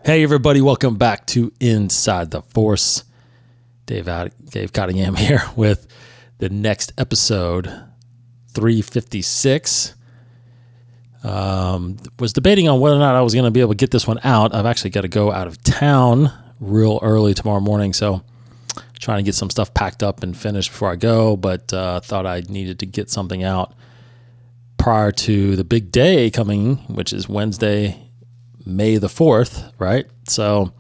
Hey everybody, welcome back to Inside the Force. Dave Cottingham here with the next episode, 356. Was debating on whether or not I was going to be able to get this one out. I've actually got to go out of town real early tomorrow morning, so trying to get some stuff packed up and finished before I go, but thought I needed to get something out prior to the big day coming, which is Wednesday, May the 4th, right? So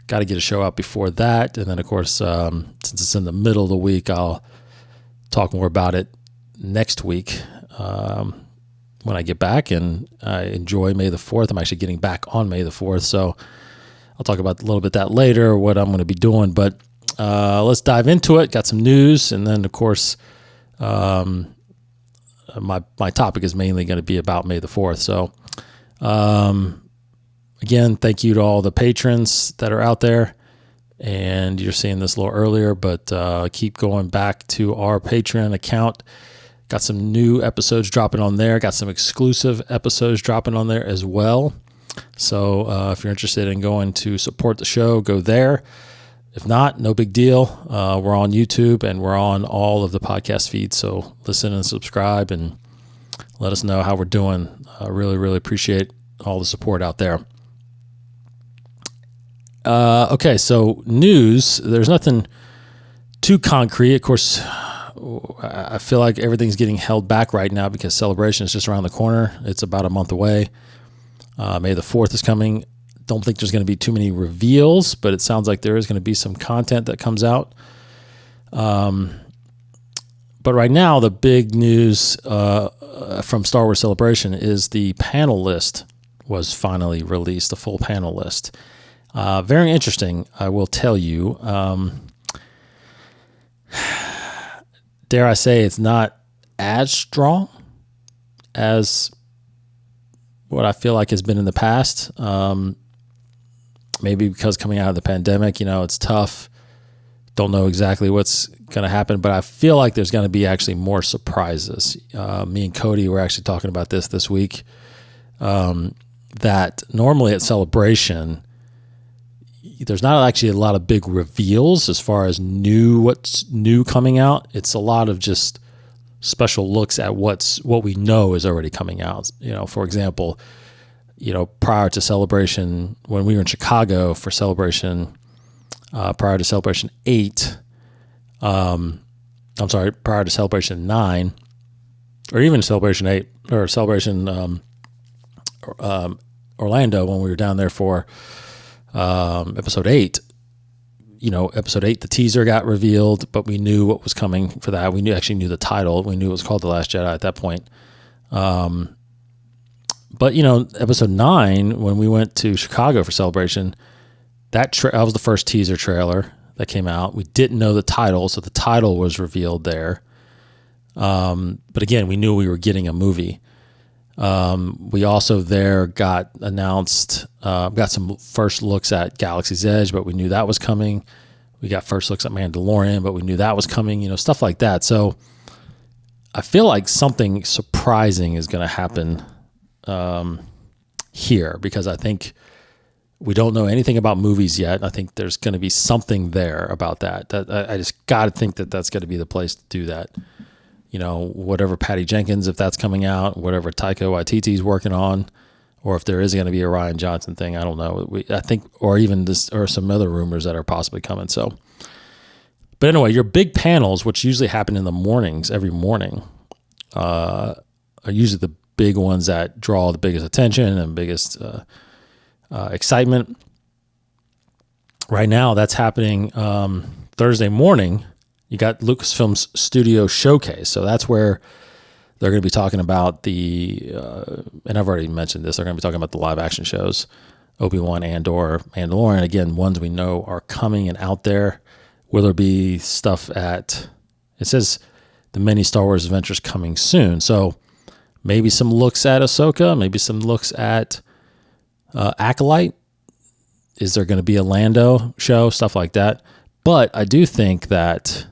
got to get a show out before that. And then, of course, since it's in the middle of the week, I'll talk more about it next week when I get back. And I enjoy May the 4th. I'm actually getting back on May the 4th. So I'll talk about a little bit that later, what I'm going to be doing. But let's dive into it. Got some news. And then, of course, my topic is mainly going to be about May the 4th. So, again, thank you to all the patrons that are out there, and you're seeing this a little earlier, but keep going back to our Patreon account. Got some new episodes dropping on there. Got some exclusive episodes dropping on there as well. So if you're interested in going to support the show, go there. If not, no big deal. We're on YouTube and we're on all of the podcast feeds, so listen and subscribe and let us know how we're doing. Really, really appreciate all the support out there. Okay, so news. There's nothing too concrete. Of course, I feel like everything's getting held back right now because Celebration is just around the corner. It's about a month away. May the 4th is coming. Don't think there's going to be too many reveals, but it sounds like there is going to be some content that comes out. But right now, the big news from Star Wars Celebration is the panel list was finally released, the full panel list. Very interesting, I will tell you. Dare I say it's not as strong as what I feel like has been in the past. Maybe because coming out of the pandemic, it's tough. Don't know exactly what's going to happen, but I feel like there's going to be actually more surprises. Me and Cody were actually talking about this week, that normally at Celebration, there's not actually a lot of big reveals as far as what's new coming out. It's a lot of just special looks at what we know is already coming out. For example, prior to Celebration, when we were in Chicago for Celebration, prior to Celebration 8, prior to Celebration 9, or even Celebration 8, or Celebration Orlando, when we were down there for episode 8, episode 8, the teaser got revealed, but we knew what was coming for that. We actually knew the title. We knew it was called The Last Jedi at that point. But episode 9, when we went to Chicago for Celebration, that was the first teaser trailer that came out. We didn't know the title, so the title was revealed there. But again, we knew we were getting a movie. We also there got some first looks at Galaxy's Edge, but we knew that was coming. We got first looks at Mandalorian, but we knew that was coming, stuff like that. So I feel like something surprising is going to happen here, because I think we don't know anything about movies yet. I think there's going to be something there about that. I just got to think that that's going to be the place to do that. Whatever Patty Jenkins, if that's coming out, whatever Taika Waititi's working on, or if there is going to be a Rian Johnson thing, I don't know. I think, or even this, or some other rumors that are possibly coming. So, but anyway, your big panels, which usually happen in the mornings, every morning, are usually the big ones that draw the biggest attention and biggest excitement. Right now, that's happening Thursday morning. You got Lucasfilm's Studio Showcase. So that's where they're going to be talking about and I've already mentioned this, they're going to be talking about the live action shows, Obi-Wan, Andor, Mandalorian. Again, ones we know are coming and out there. Will there be stuff it says the many Star Wars adventures coming soon. So maybe some looks at Ahsoka, maybe some looks at Acolyte. Is there going to be a Lando show, stuff like that? But I do think that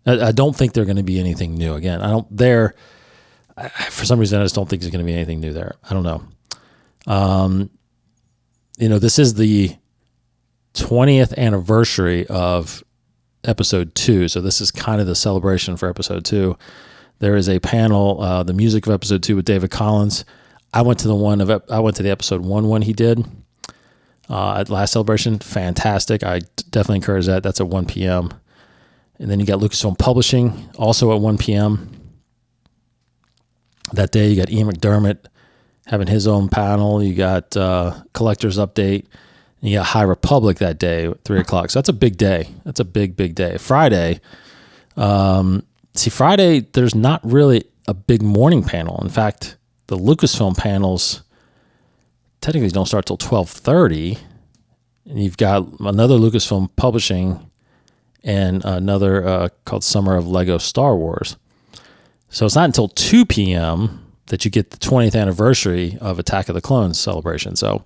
I don't think they're going to be anything new. Again, for some reason, I just don't think there's going to be anything new there. I don't know. this is the 20th anniversary of episode 2. So this is kind of the celebration for episode 2. There is a panel, the music of episode 2 with David Collins. I went to the episode 1 one he did at last celebration. Fantastic. I definitely encourage that. That's at 1 p.m. And then you got Lucasfilm Publishing also at 1 p.m. That day you got Ian McDermott having his own panel. You got Collector's Update. And you got High Republic that day at 3 o'clock. So that's a big day. That's a big day. Friday, Friday, there's not really a big morning panel. In fact, the Lucasfilm panels technically don't start till 12:30. And you've got another Lucasfilm Publishing and another called Summer of Lego Star Wars. So it's not until 2 p.m. that you get the 20th anniversary of Attack of the Clones celebration. So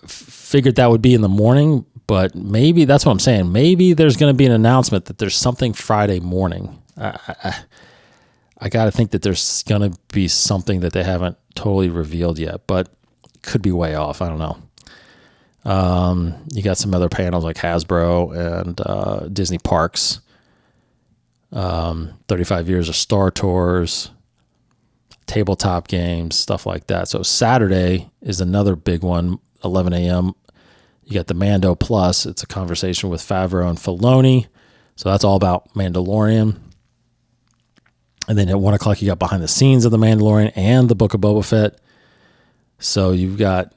figured that would be in the morning, but maybe that's what I'm saying. Maybe there's going to be an announcement that there's something Friday morning. I got to think that there's going to be something that they haven't totally revealed yet, but could be way off. I don't know. You got some other panels like Hasbro and Disney Parks, 35 years of Star Tours, tabletop games, stuff like that. So Saturday is another big one, 11 a.m. You got the Mando Plus. It's a conversation with Favreau and Filoni. So that's all about Mandalorian. And then at 1 o'clock, you got behind the scenes of the Mandalorian and the Book of Boba Fett. So you got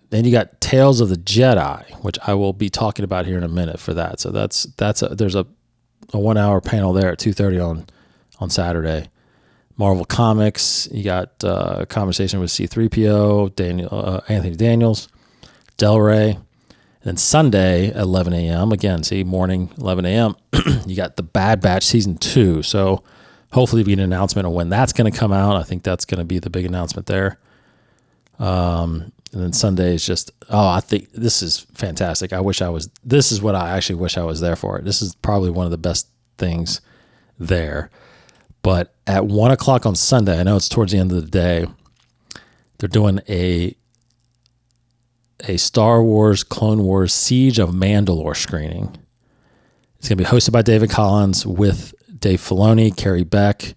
Tales of the Jedi, which I will be talking about here in a minute for that. So there's a 1 hour panel there at 2:30 on Saturday. Marvel Comics, you got a conversation with C-3PO, Anthony Daniels, Del Rey. And then Sunday at 11 a.m., again, morning, 11 a.m., you got The Bad Batch Season 2. So hopefully we get an announcement of when that's going to come out. I think that's going to be the big announcement there. And then Sunday is just, I think this is fantastic. This is what I actually wish I was there for. This is probably one of the best things there. But at 1 o'clock on Sunday, I know it's towards the end of the day, they're doing a Star Wars Clone Wars Siege of Mandalore screening. It's going to be hosted by David Collins with Dave Filoni, Carrie Beck,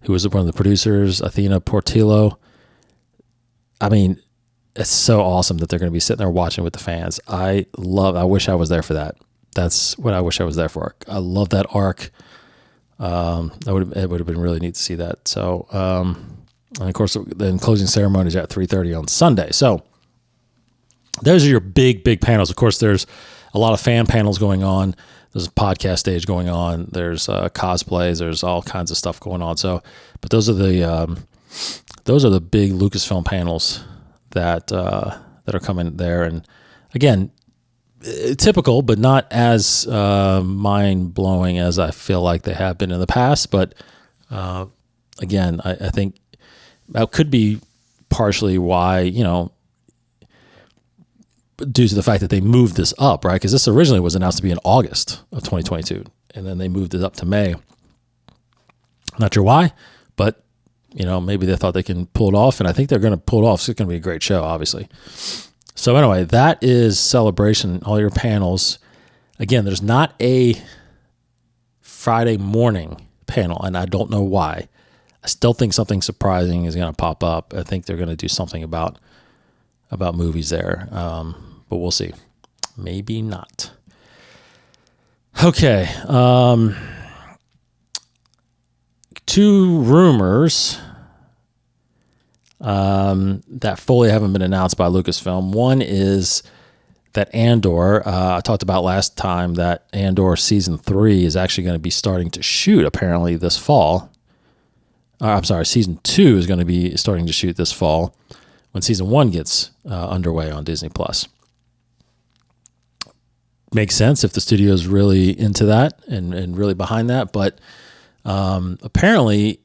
who was one of the producers, Athena Portillo. I mean, it's so awesome that they're going to be sitting there watching with the fans. I wish I was there for that. That's what I wish I was there for. I love that arc. It would have been really neat to see that. So, and of course, then closing ceremonies at 3:30 on Sunday. So those are your big panels. Of course, there's a lot of fan panels going on. There's a podcast stage going on. There's cosplays. There's all kinds of stuff going on. So, but those are the big Lucasfilm panels that are coming there. And again, typical, but not as mind blowing as I feel like they have been in the past. But again, I think that could be partially why, due to the fact that they moved this up, right? Because this originally was announced to be in August of 2022, and then they moved it up to May. Not sure why, but maybe they thought they can pull it off, and I think they're going to pull it off. So it's going to be a great show, obviously. So anyway, that is Celebration, all your panels. Again, there's not a Friday morning panel, and I don't know why. I still think something surprising is going to pop up. I think they're going to do something about movies there, but we'll see. Maybe not. Okay. 2 rumors that fully haven't been announced by Lucasfilm. One is that Andor, I talked about last time that Andor Season 3 is actually going to be starting to shoot apparently this fall. Season 2 is going to be starting to shoot this fall when Season 1 gets underway on Disney+. Makes sense if the studio is really into that and really behind that, but apparently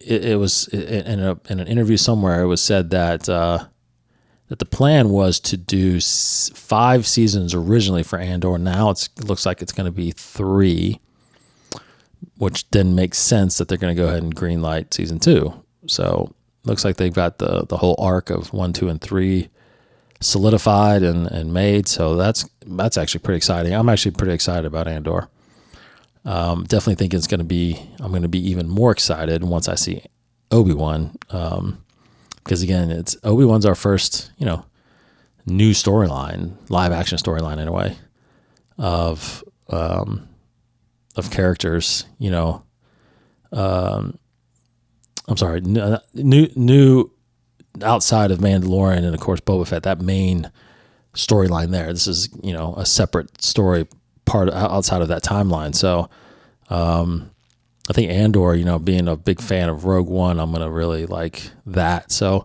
it was in an interview somewhere, it was said that the plan was to do 5 seasons originally for Andor. Now it looks like it's going to be 3, which then makes sense that they're going to go ahead and greenlight Season 2. So looks like they've got the whole arc of 1, 2, and 3 solidified and made. So that's actually pretty exciting. I'm actually pretty excited about Andor. Definitely think I'm going to be even more excited once I see Obi-Wan. Because again, Obi-Wan's our first, new storyline, live action storyline in a way of characters, I'm sorry, new outside of Mandalorian and of course Boba Fett, that main storyline there. This is, a separate story part outside of that timeline. So, I think Andor, being a big fan of Rogue One, I'm going to really like that. So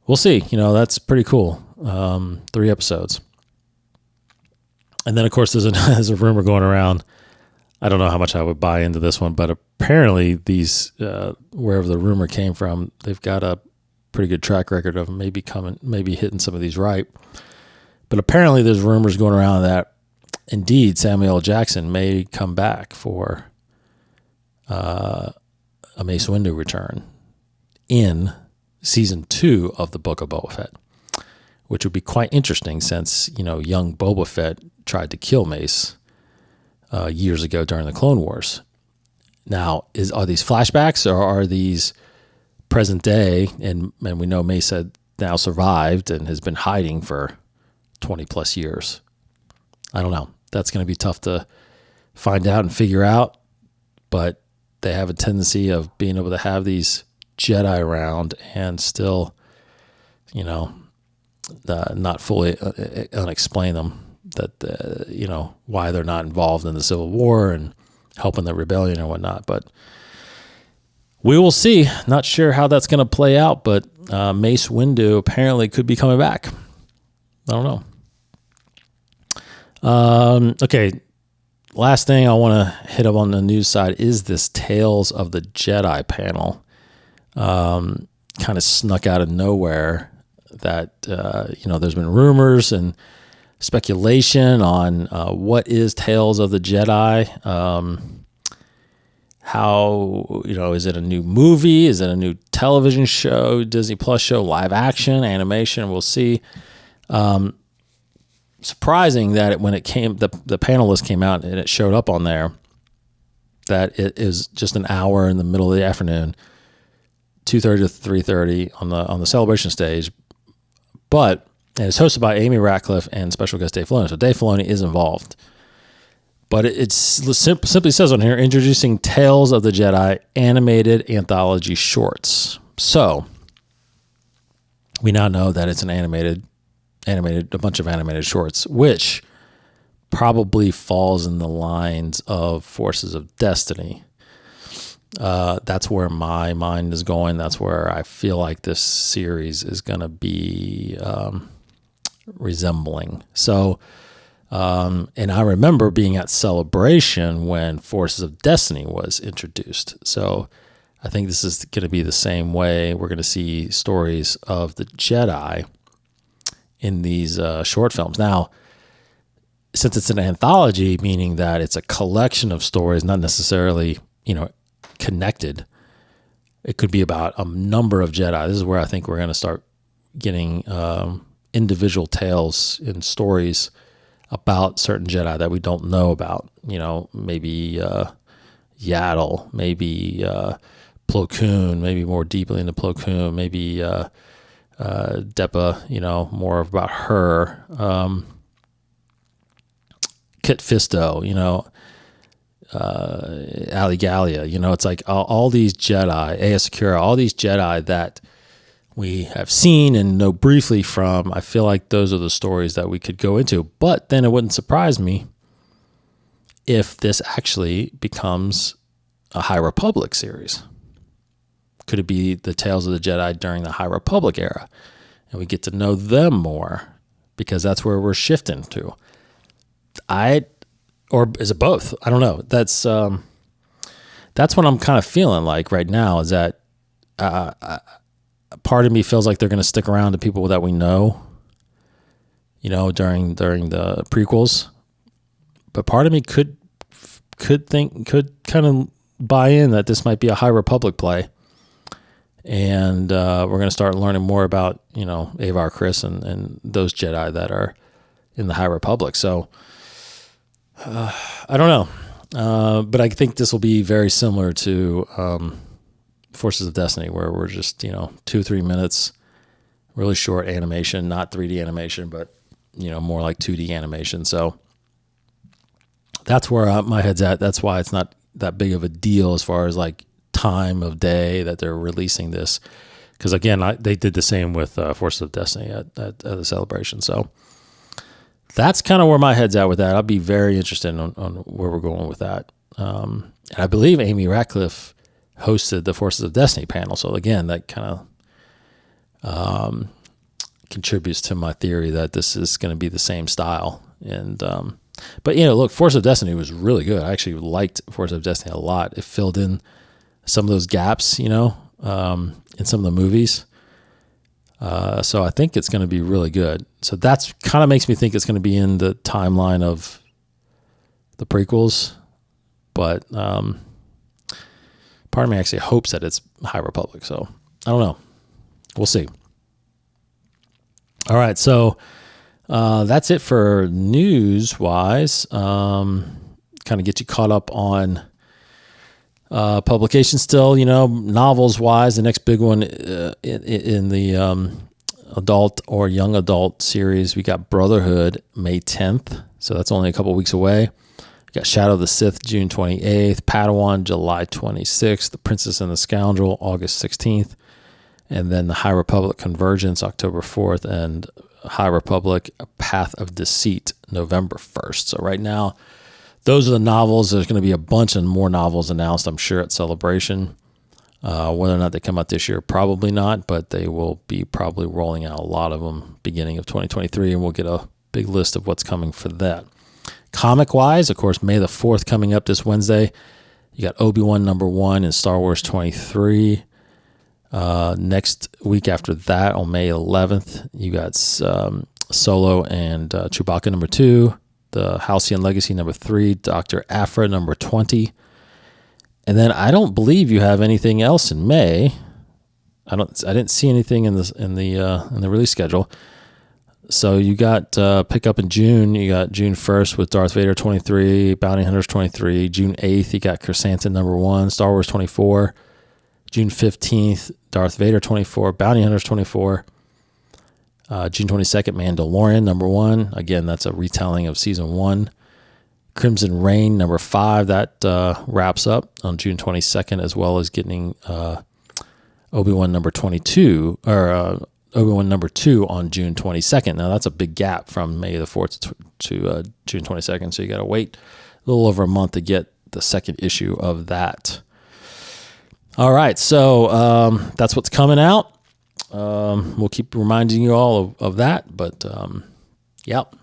we'll see, that's pretty cool. 3 episodes. And then of course there's a rumor going around. I don't know how much I would buy into this one, but apparently these, wherever the rumor came from, they've got a pretty good track record of maybe hitting some of these right. But apparently there's rumors going around that indeed Samuel L. Jackson may come back for a Mace Windu return in season 2 of the Book of Boba Fett, which would be quite interesting since, young Boba Fett tried to kill Mace years ago during the Clone Wars. Now, are these flashbacks or are these present day? And we know Mace had now survived and has been hiding for 20 plus years. I don't know. That's going to be tough to find out and figure out, but they have a tendency of being able to have these Jedi around and still, not fully unexplain them, that, why they're not involved in the Civil War and helping the rebellion or whatnot. But we will see. Not sure how that's going to play out, but Mace Windu apparently could be coming back. I don't know. Okay, last thing I want to hit up on the news side is this Tales of the Jedi panel. Kind of snuck out of nowhere that, there's been rumors and speculation on what is Tales of the Jedi. How, is it a new movie? Is it a new television show, Disney Plus show, live action, animation? We'll see. Surprising that when it came, the panel list came out and it showed up on there that it is just an hour in the middle of the afternoon, 2:30 to 3:30 on the celebration stage. But and it's hosted by Amy Ratcliffe and special guest Dave Filoni. So Dave Filoni is involved. But it simply says on here, introducing Tales of the Jedi animated anthology shorts. So we now know that it's an animated, a bunch of animated shorts, which probably falls in the lines of Forces of Destiny. That's where my mind is going. That's where I feel like this series is going to be resembling. So, and I remember being at Celebration when Forces of Destiny was introduced. So I think this is going to be the same way. We're going to see stories of the Jedi in these short films. Now, since it's an anthology, meaning that it's a collection of stories, not necessarily, connected, it could be about a number of Jedi. This is where I think we're going to start getting individual tales and stories about certain Jedi that we don't know about. Maybe Yaddle, maybe Plo Koon, maybe more deeply into Plo Koon, maybe Depa, more about her. Kit Fisto, Ali Gallia, it's like all these Jedi, Aya Secura, all these Jedi that we have seen and know briefly from. I feel like those are the stories that we could go into. But then it wouldn't surprise me if this actually becomes a High Republic series. Could it be the Tales of the Jedi during the High Republic era? And we get to know them more because that's where we're shifting to. Or is it both? I don't know. That's what I'm kind of feeling like right now, is that part of me feels like they're going to stick around to people that we know, during the prequels. But part of me could kind of buy in that this might be a High Republic play. And we're going to start learning more about, Avar Kriss and those Jedi that are in the High Republic. So I don't know. But I think this will be very similar to Forces of Destiny, where we're just, 2-3 minutes, really short animation, not 3D animation, but, more like 2D animation. So that's where my head's at. That's why it's not that big of a deal as far as like time of day that they're releasing this. Because again, they did the same with Forces of Destiny at the celebration. So that's kind of where my head's at with that. I'll be very interested on where we're going with that. And I believe Amy Ratcliffe hosted the Forces of Destiny panel. So again, that kind of contributes to my theory that this is going to be the same style. And but look, Force of Destiny was really good. I actually liked Force of Destiny a lot. It filled in some of those gaps, in some of the movies. So I think it's going to be really good. So that's kind of makes me think it's going to be in the timeline of the prequels. But part of me actually hopes that it's High Republic. So I don't know. We'll see. All right. So that's it for news-wise. Kind of get you caught up on publications still, novels-wise. The next big one in the adult or young adult series, we got Brotherhood May 10th. So that's only a couple weeks away. We got Shadow of the Sith June 28th, Padawan July 26th, The Princess and the Scoundrel August 16th, and then the High Republic Convergence October 4th, and High Republic Path of Deceit November 1st. So right now, those are the novels. There's going to be a bunch of more novels announced, I'm sure, at Celebration. Whether or not they come out this year, probably not, but they will be probably rolling out a lot of them beginning of 2023, and we'll get a big list of what's coming for that. Comic-wise, of course, May the 4th coming up this Wednesday. You got Obi-Wan #1 and Star Wars 23. Next week after that, on May 11th, you got Solo and Chewbacca #2, the Halcyon Legacy #3, Dr. Aphra #20, and then I don't believe you have anything else in May. I didn't see anything in the release schedule. So you got pick up in June. You got June 1st with Darth Vader 23, Bounty Hunters 23. June 8th, you got Chrysanthemum #1, Star Wars 24. June 15th, Darth Vader 24, Bounty Hunters 24. June 22nd, Mandalorian #1. Again, that's a retelling of season 1. Crimson Reign #5. That wraps up on June 22nd, as well as getting Obi-Wan #22 or Obi-Wan #2 on June 22nd. Now that's a big gap from May the 4th to June 22nd. So you got to wait a little over a month to get the second issue of that. All right, so that's what's coming out. We'll keep reminding you all of that, but yep.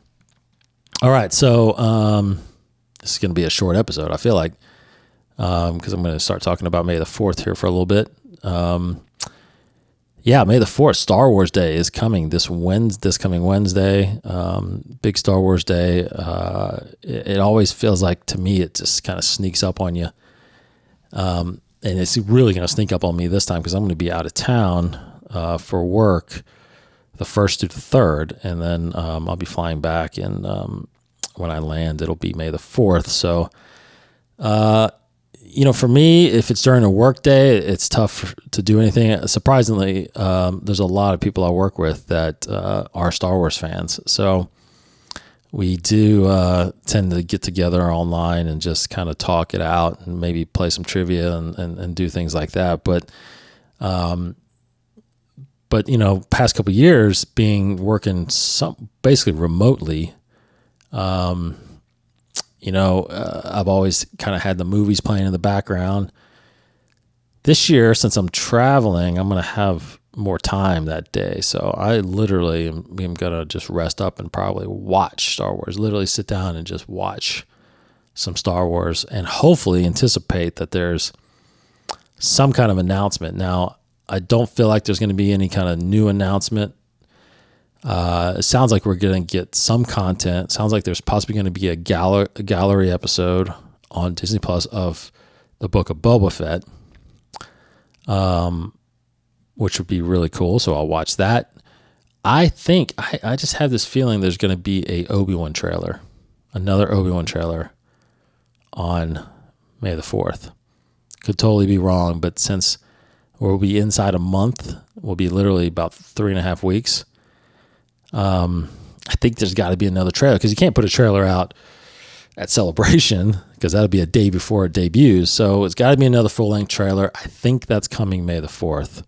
All right, so this is going to be a short episode, I feel like, because I'm going to start talking about May the 4th here for a little bit. May the 4th, Star Wars Day is coming this coming Wednesday. Big Star Wars Day. It always feels like, to me, it just kind of sneaks up on you. And it's really going to sneak up on me this time because I'm going to be out of town for work the 1st through the 3rd, and then I'll be flying back, and when I land, it'll be May the 4th. So, for me, if it's during a work day, it's tough to do anything. Surprisingly, there's a lot of people I work with that are Star Wars fans. So we do tend to get together online and just kind of talk it out and maybe play some trivia and do things like that. But past couple of years working basically remotely, I've always kind of had the movies playing in the background. This year, since I'm traveling, I'm going to have more time that day. So I literally am going to just rest up and probably watch Star Wars, literally sit down and just watch some Star Wars and hopefully anticipate that there's some kind of announcement. Now, I don't feel like there's going to be any kind of new announcement. It sounds like we're going to get some content. It sounds like there's possibly going to be a gallery episode on Disney Plus of the Book of Boba Fett. which would be really cool. So I'll watch that. I think I just have this feeling there's going to be a Obi-Wan trailer, another Obi-Wan trailer on May the 4th. Could totally be wrong, but since we'll be inside a month, we'll be literally about 3.5 weeks. I think there's got to be another trailer, because you can't put a trailer out at Celebration, because that'll be a day before it debuts. So it's got to be another full-length trailer. I think that's coming May the 4th.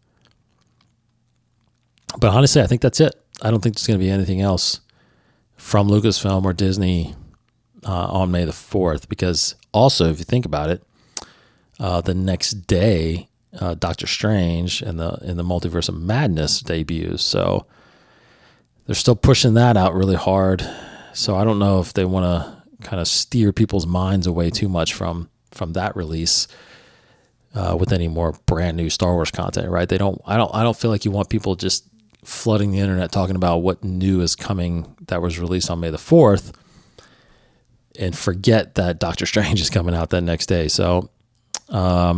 But honestly, I think that's it. I don't think there's going to be anything else from Lucasfilm or Disney on May the 4th, because also, if you think about it, the next day, Doctor Strange and in the Multiverse of Madness debuts. So they're still pushing that out really hard. So I don't know if they want to kind of steer people's minds away too much from that release with any more brand new Star Wars content, right? I don't feel like you want people just flooding the internet talking about what new is coming that was released on May the 4th and forget that Doctor Strange is coming out that next day. So I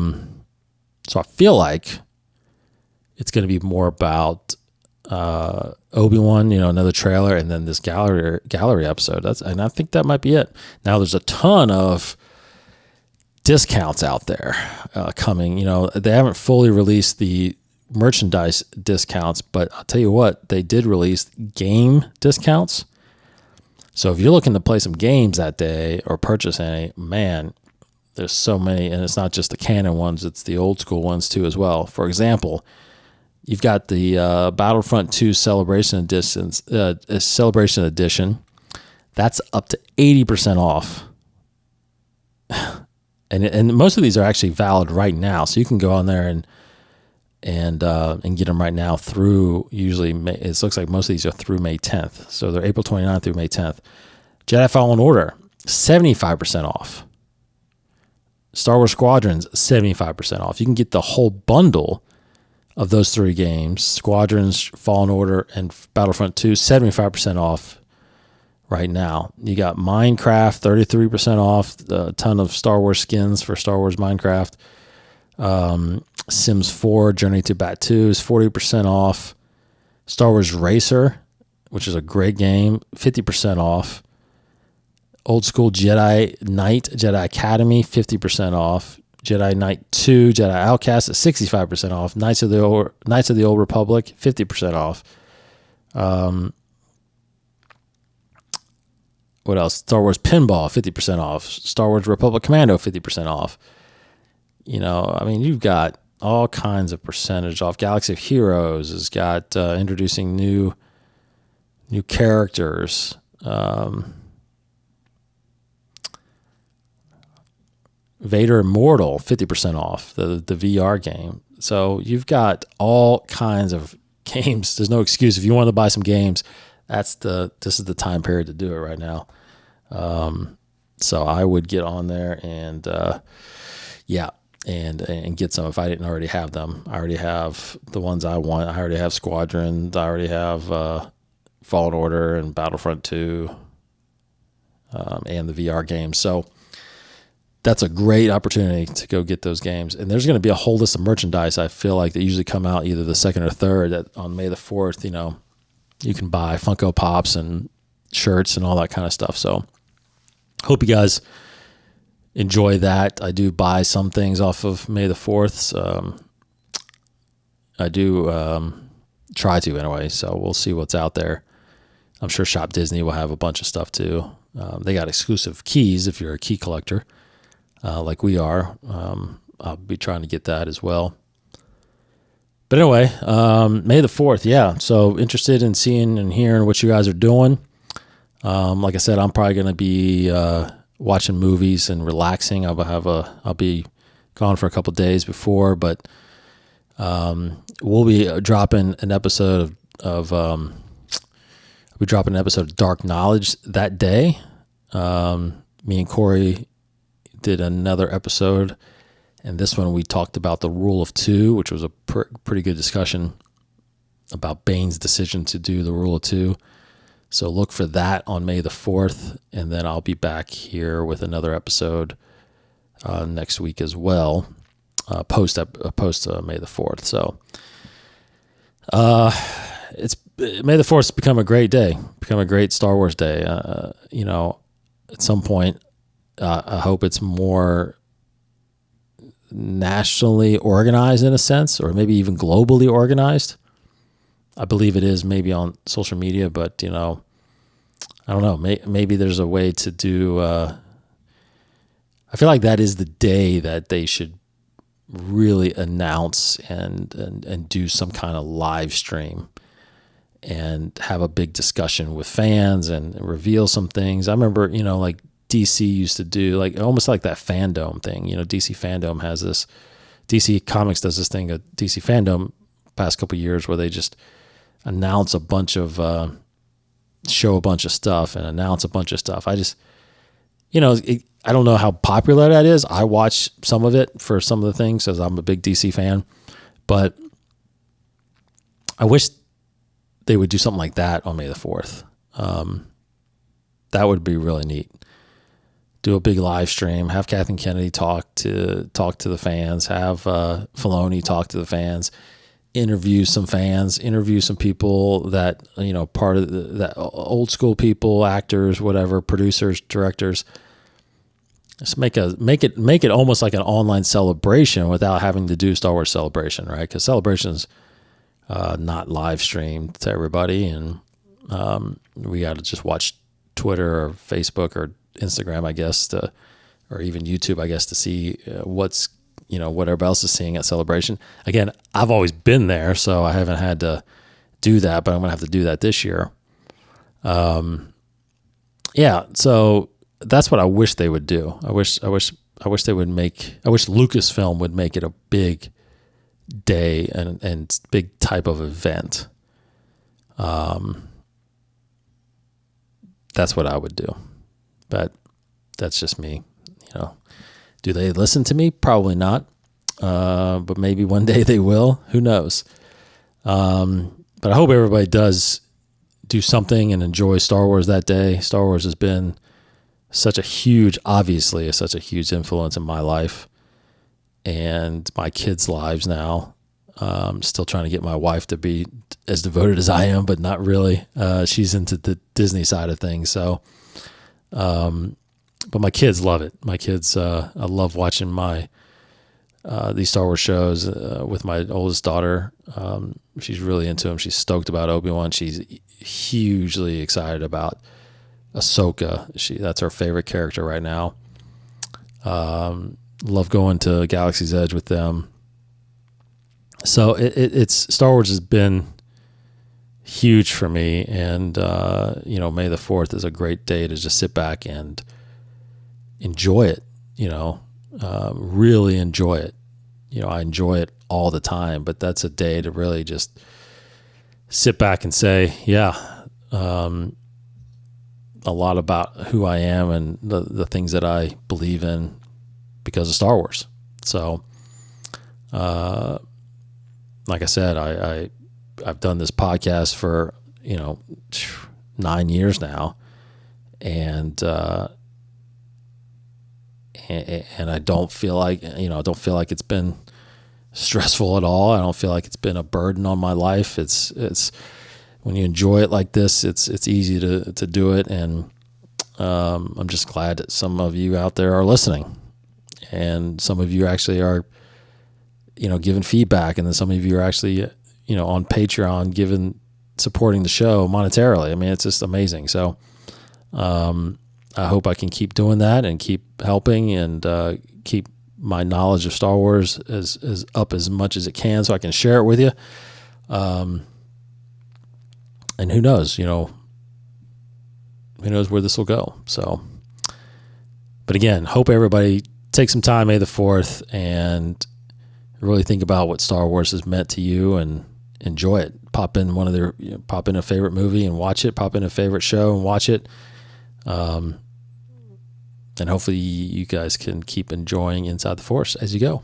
feel like it's going to be more about Obi-Wan, another trailer, and then this gallery episode. And I think that might be it. Now there's a ton of discounts out there coming. They haven't fully released the merchandise discounts, but I'll tell you what, they did release game discounts. So if you're looking to play some games that day or purchase any, man, there's so many, and it's not just the canon ones, it's the old school ones too as well. For example, you've got the Battlefront 2 Celebration Edition. That's up to 80% off. And most of these are actually valid right now. So you can go on there and get them right now through, usually it looks like most of these are through May 10th. So they're April 29th through May 10th. Jedi Fallen Order, 75% off. Star Wars Squadrons, 75% off. You can get the whole bundle of those three games, Squadrons, Fallen Order, and Battlefront 2, 75% off right now. You got Minecraft, 33% off, a ton of Star Wars skins for Star Wars Minecraft. Sims 4, Journey to Batuu is 40% off. Star Wars Racer, which is a great game, 50% off. Old School Jedi Knight, Jedi Academy, 50% off. Jedi Knight 2, Jedi Outcast at 65% off. Knights of the Old Republic, 50% off. What else? Star Wars Pinball, 50% off. Star Wars Republic Commando, 50% off. You've got all kinds of percentage off. Galaxy of Heroes has got introducing new characters. Vader Immortal, 50% off, the VR game. So you've got all kinds of games. There's no excuse. If you want to buy some games, this is the time period to do it right now. So I would get on there and get some if I didn't already have them. I already have the ones I want. I already have Squadron. I already have Fallen Order and Battlefront 2 and the VR games. So that's a great opportunity to go get those games. And there's going to be a whole list of merchandise, I feel like, that usually come out either the 2nd or 3rd. That on May the 4th, you can buy Funko Pops and shirts and all that kind of stuff. So hope you guys enjoy that. I do buy some things off of May the 4th. I do try to anyway, so we'll see what's out there. I'm sure Shop Disney will have a bunch of stuff too. They got exclusive keys if you're a key collector. Like we are. I'll be trying to get that as well. But anyway, May the 4th, yeah. So interested in seeing and hearing what you guys are doing. Like I said, I'm probably going to be watching movies and relaxing. I'll be gone for a couple days before, but we'll be dropping an episode of Dark Knowledge that day. Me and Corey did another episode, and this one we talked about the Rule of Two, which was a pretty good discussion about Bane's decision to do the Rule of Two. So look for that on May the 4th, and then I'll be back here with another episode next week as well, post May the 4th. So It's May the 4th become a great day, become a great Star Wars day. At some point, I hope it's more nationally organized in a sense, or maybe even globally organized. I believe it is maybe on social media, but I don't know. Maybe there's a way to do. I feel like that is the day that they should really announce and do some kind of live stream and have a big discussion with fans and reveal some things. I remember, like DC used to do like almost like that fandom thing. DC fandom has this. DC Comics does this thing, a DC fandom, past couple of years where they just announce a bunch of, show a bunch of stuff and announce a bunch of stuff. I just, I don't know how popular that is. I watch some of it for some of the things as I'm a big DC fan, but I wish they would do something like that on May the 4th. That would be really neat. Do a big live stream, have Kathleen Kennedy talk to the fans, have Filoni talk to the fans, interview some fans, interview some people that, part of that old school people, actors, whatever, producers, directors. Just make it almost like an online celebration without having to do Star Wars Celebration, right? Because Celebration's not live streamed to everybody, and we got to just watch Twitter or Facebook or Instagram, I guess, or even YouTube, I guess, to see what's what everybody else is seeing at Celebration. Again, I've always been there, so I haven't had to do that, but I'm gonna have to do that this year. So that's what I wish they would do. I wish they would I wish Lucasfilm would make it a big day and big type of event. That's what I would do, but that's just me. Do they listen to me? Probably not. But maybe one day they will. Who knows? But I hope everybody does do something and enjoy Star Wars that day. Star Wars has been such a huge influence in my life and my kids' lives now. Still trying to get my wife to be as devoted as I am, but not really. She's into the Disney side of things. So, but my kids love it. My kids, I love watching these Star Wars shows with my oldest daughter. She's really into them. She's stoked about Obi-Wan. She's hugely excited about Ahsoka. That's her favorite character right now. Love going to Galaxy's Edge with them. So it's Star Wars has been huge for me, and May the 4th is a great day to just sit back and enjoy it. Really enjoy it. I enjoy it all the time, but that's a day to really just sit back and say, a lot about who I am and the things that I believe in because of Star Wars. So, like I said, I've done this podcast for 9 years now, and I don't feel like it's been stressful at all. I don't feel like it's been a burden on my life. It's when you enjoy it like this, it's easy to do it, and I'm just glad that some of you out there are listening, and some of you actually are giving feedback, and then some of you are actually on Patreon supporting the show monetarily. I mean, it's just amazing. So I hope I can keep doing that and keep helping and keep my knowledge of Star Wars as up as much as it can, so I can share it with you. And who knows, who knows where this will go. So, but again, hope everybody take some time May the 4th and really think about what Star Wars has meant to you and enjoy it. Pop in pop in a favorite movie and watch it. Pop in a favorite show and watch it. And hopefully you guys can keep enjoying Inside the Force as you go.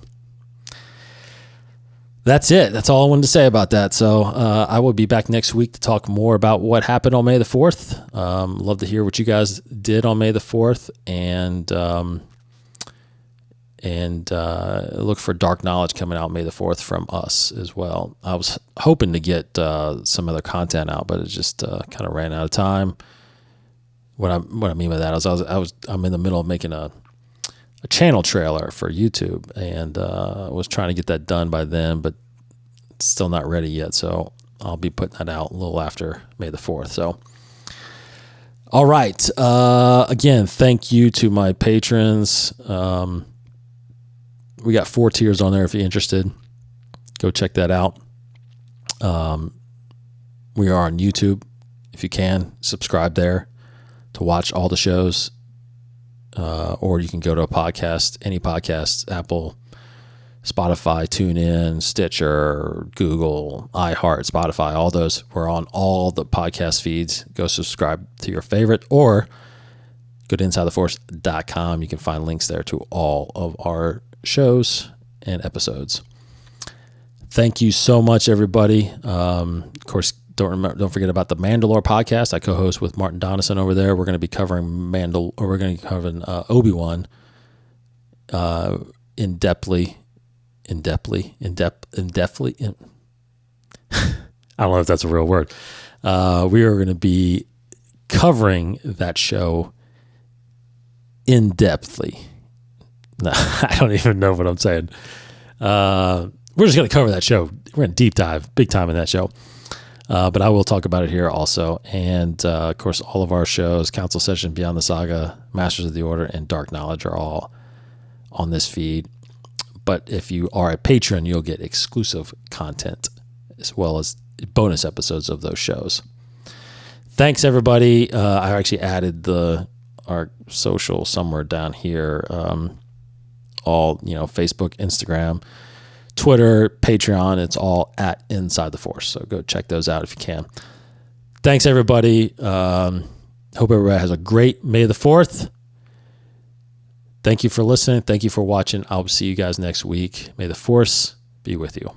That's it. That's all I wanted to say about that. So I will be back next week to talk more about what happened on May the 4th. Love to hear what you guys did on May the 4th. And And look for Dark Knowledge coming out May the 4th from us as well. I was hoping to get some other content out, but it just kind of ran out of time. What I mean by that is I'm in the middle of making a channel trailer for YouTube, and I was trying to get that done by then, but it's still not ready yet. So I'll be putting that out a little after May the 4th. So, all right. Again, thank you to my patrons. We got 4 tiers on there if you're interested. Go check that out. We are on YouTube. If you can, subscribe there to watch all the shows. Or you can go to a podcast, any podcast, Apple, Spotify, TuneIn, Stitcher, Google, iHeart, Spotify, all those. We're on all the podcast feeds. Go subscribe to your favorite, or go to InsideTheForce.com. You can find links there to all of our shows and episodes. Thank you so much, everybody. Of course, don't forget about the Mandalore podcast. I co-host with Martin Donison over there. We're going to be covering Obi-Wan in depthly. I don't know if that's a real word. We are going to be covering that show in depthly. No, I don't even know what I'm saying. We're just going to cover that show. We're going to deep dive big time in that show. But I will talk about it here also. And, of course, all of our shows, Council Session, Beyond the Saga, Masters of the Order, and Dark Knowledge are all on this feed. But if you are a patron, you'll get exclusive content as well as bonus episodes of those shows. Thanks, everybody. I actually added our social somewhere down here. All, Facebook, Instagram, Twitter, Patreon. It's all at Inside the Force. So go check those out if you can. Thanks, everybody. Hope everybody has a great May the 4th. Thank you for listening. Thank you for watching. I'll see you guys next week. May the Force be with you.